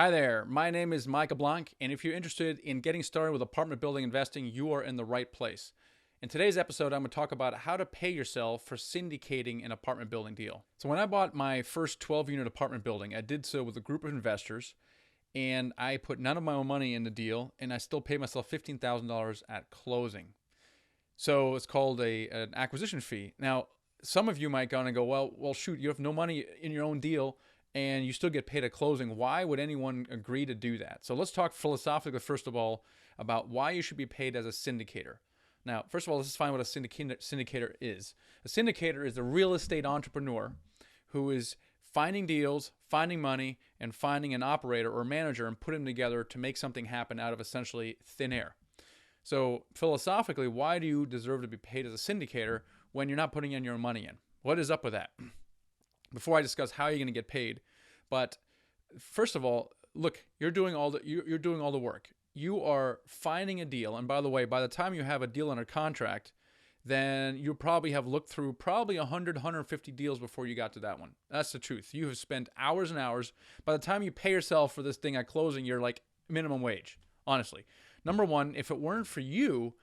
Hi there, my name is Micah Blanc, and if you're interested in getting started with apartment building investing, you are in the right place. In today's episode, I'm going to talk about how to pay yourself for syndicating an apartment building deal. So, when I bought my first 12 unit apartment building, I did so with a group of investors, and I put none of my own money in the deal, and I still paid myself $15,000 at closing. So, it's called an acquisition fee. Now, some of you might go and go, well, shoot, you have no money in your own deal and you still get paid at closing. Why would anyone agree to do that? So let's talk philosophically, first of all, about why you should be paid as a syndicator. Now, first of all, let's find what a syndicator is. A syndicator is a real estate entrepreneur who is finding deals, finding money, and finding an operator or manager and putting them together to make something happen out of essentially thin air. So philosophically, why do you deserve to be paid as a syndicator when you're not putting in your own money in? What is up with that? Before I discuss how you're going to get paid, but first of all, look, you're doing all the work. You are finding a deal, and by the way, by the time you have a deal under contract, then you probably have looked through probably 100, 150 deals before you got to that one. That's the truth. You have spent hours and hours. By the time you pay yourself for this thing at closing, you're like minimum wage, honestly. Number one, if it weren't for you,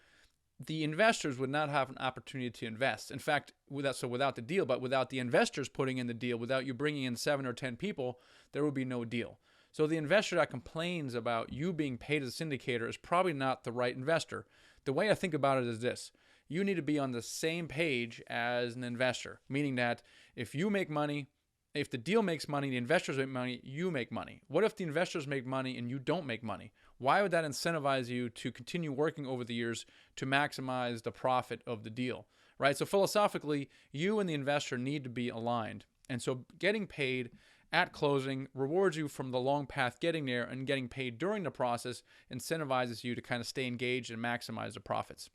the investors would not have an opportunity to invest. In fact, without the deal, but without the investors putting in the deal, without you bringing in 7 or 10 people, there would be no deal. So the investor that complains about you being paid as a syndicator is probably not the right investor. The way I think about it is this. You need to be on the same page as an investor, meaning that if you make money, if the deal makes money, the investors make money, you make money. What if the investors make money and you don't make money? Why would that incentivize you to continue working over the years to maximize the profit of the deal, right? So philosophically, you and the investor need to be aligned. And so getting paid at closing rewards you from the long path getting there, and getting paid during the process incentivizes you to kind of stay engaged and maximize the profits.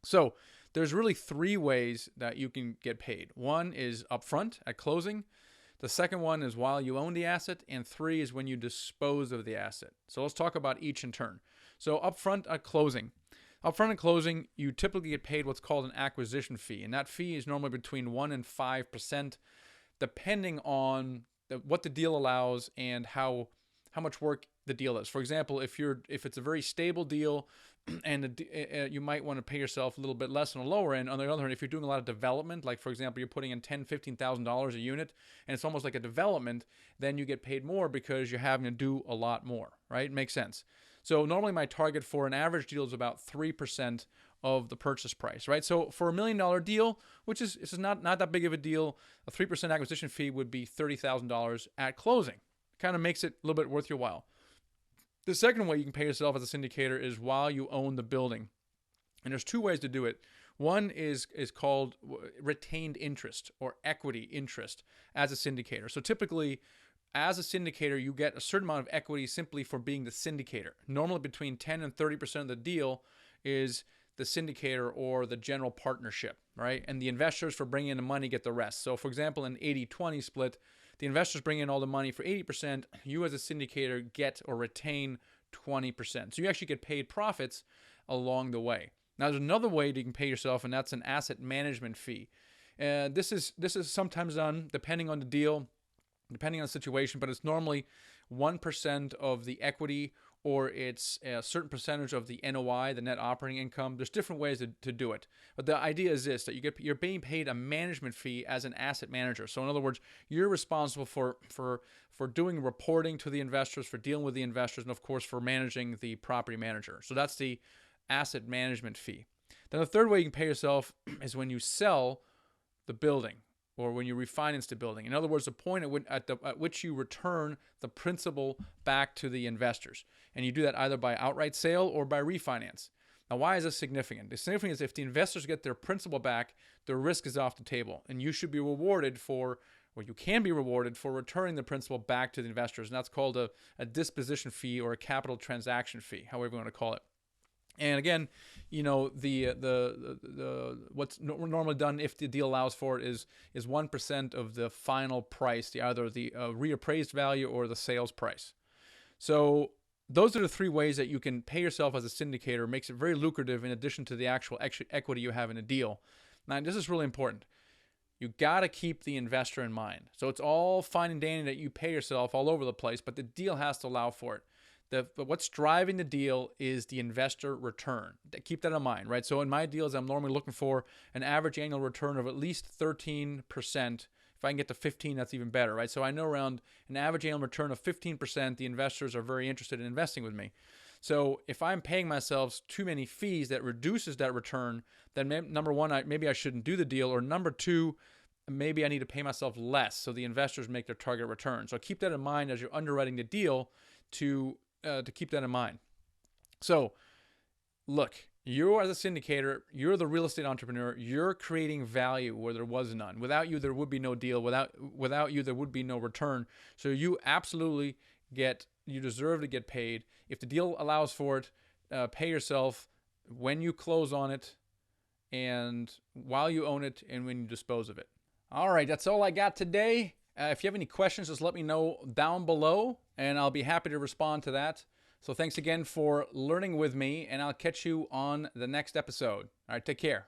So there's really 3 ways that you can get paid. One is upfront at closing. The second one is while you own the asset, and 3 is when you dispose of the asset. So let's talk about each in turn. So upfront at closing. Upfront at closing, you typically get paid what's called an acquisition fee, and that fee is normally between 1 and 5%, depending on what the deal allows and how much work the deal is. For example, if it's a very stable deal, and you might want to pay yourself a little bit less on the lower end. On the other hand, if you're doing a lot of development, like for example, you're putting in $10,000, $15,000 a unit, and it's almost like a development, then you get paid more because you're having to do a lot more, right? Makes sense. So normally my target for an average deal is about 3% of the purchase price, right? So for $1 million deal, which is not that big of a deal, a 3% acquisition fee would be $30,000 at closing. Kind of makes it a little bit worth your while. The second way you can pay yourself as a syndicator is while you own the building. And there's 2 ways to do it. One is called retained interest or equity interest as a syndicator. So typically, as a syndicator, you get a certain amount of equity simply for being the syndicator. Normally between 10 and 30% of the deal is the syndicator or the general partnership, right? And the investors for bringing in the money get the rest. So for example, an 80-20 split, the investors bring in all the money for 80%. You as a syndicator get or retain 20%. So you actually get paid profits along the way. Now, there's another way that you can pay yourself, and that's an asset management fee. This is sometimes done depending on the deal, depending on the situation, but it's normally 1% of the equity, or it's a certain percentage of the NOI, the net operating income. There's different ways to do it. But the idea is this, that you're being paid a management fee as an asset manager. So in other words, you're responsible for doing reporting to the investors, for dealing with the investors, and of course for managing the property manager. So that's the asset management fee. Then the third way you can pay yourself is when you sell the building, or when you refinance the building. In other words, the point at which you return the principal back to the investors. And you do that either by outright sale or by refinance. Now, why is this significant? The significance is if the investors get their principal back, their risk is off the table. And you should be rewarded or you can be rewarded for returning the principal back to the investors. And that's called a disposition fee or a capital transaction fee, however you want to call it. And again, you know, the what's normally done if the deal allows for it is 1% of the final price, either the reappraised value or the sales price. So those are the 3 ways that you can pay yourself as a syndicator. It makes it very lucrative in addition to the actual equity you have in a deal. Now, this is really important. You got to keep the investor in mind. So it's all fine and dandy that you pay yourself all over the place, but the deal has to allow for it. What's driving the deal is the investor return. Keep that in mind, right? So in my deals, I'm normally looking for an average annual return of at least 13%. If I can get to 15, that's even better, right? So I know around an average annual return of 15%, the investors are very interested in investing with me. So if I'm paying myself too many fees that reduces that return, then number one, maybe I shouldn't do the deal, or number two, maybe I need to pay myself less so the investors make their target return. So keep that in mind as you're underwriting the deal to keep that in mind. So look, you as a syndicator, you're the real estate entrepreneur, you're creating value where there was none. Without you, there would be no deal. Without you, there would be no return. So you absolutely you deserve to get paid. If the deal allows for it, pay yourself when you close on it and while you own it and when you dispose of it. All right, that's all I got today. If you have any questions, just let me know down below, and I'll be happy to respond to that. So thanks again for learning with me, and I'll catch you on the next episode. All right, take care.